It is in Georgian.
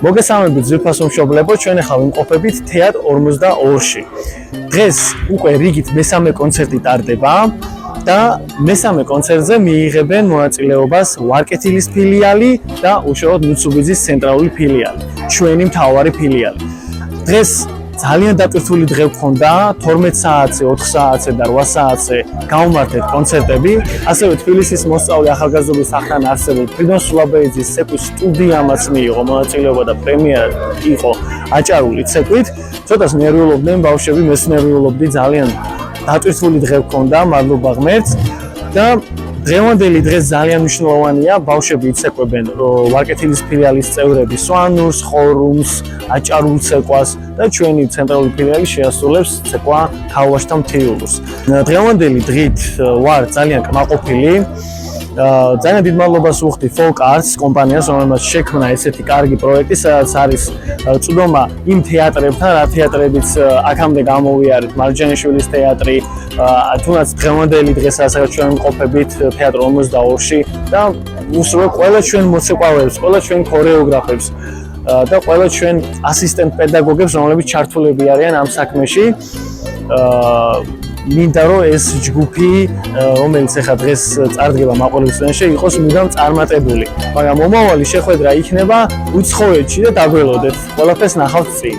მოგესალმებით ძვირფასო მშობლებო, ჩვენ ახლა ვიმყოფებით თეატრ 42-ში. დღეს უკვე რიგით მესამე კონცერტი ტარდება და მესამე კონცერტზე მიიღებენ მონაწილეობას ვარკეთილის ფილიალი და უშუალოდ მიცუბიძის ცენტრალური ფილიალი, ჩვენი მთავარი ფილიალი. დღეს ძალიან დატვირთული დღე გქონდა, 12 საათზე, 4 საათზე და 8 საათზე გავმართეთ კონცერტები. ასევე თბილისის მოსწავლე ახალგაზრდობის სახლთან არსებულ ფრიდონ სულაბეიძის ცეკვის სტუდიამაც მიიღო მონაწილეობა და პრემიერა იყო აჭარული ცეკვით. ცოტას ნერვიულობდნენ ბავშვები, მეც ნერვიულობდი, ძალიან დატვირთული დღე გქონდა, მადლობა ღმერთს და დღევანდელი დღე ძალიან მნიშვნელოვანია, ბავშვები იცეკვებენ ვარკეთილის ფილიალის წევრები სვანურს, ხორუმს, აჭარულ ცეკვას და ჩვენი ცენტრალური ფილიალი შეასრულებს ცეკვა ქალვაშთა მთიულს. დღევანდელი დღით ვარ ძალიან კმაყოფილი. ძალიან დიდ მადლობას ვუხდი Folk Arts კომპანიას, რომელმაც შექმნა ესეთი კარგი პროექტი, სადაც არის წვდომა იმ თეატრებთან, რა თეატრებიც აქამდე გამოვიარეთ, მარჯანიშვილის თეატრი, თუნდაც დღევანდელი დღესაც ჩვენ ვიმყოფებით თეატრ 42-ში და უსურვებ ყველა ჩვენ მოცეკვავეებს, ყველა ჩვენ ქორეოგრაფებს და ყველა ჩვენ ასისტენტ პედაგოგებს, რომლებიც ჩართულები არიან ამ საქმეში. მინდა რომ ეს ჯგუფი, რომელიც ახლა დღეს წარდგება მაყურებლის წინაშე, იყოს მუდამ წარმატებული. მაგრამ მომავალი შეხვედრა იქნება უცხოეთში და დაგველოდეთ. ყველაფერს ნახავთ წინ.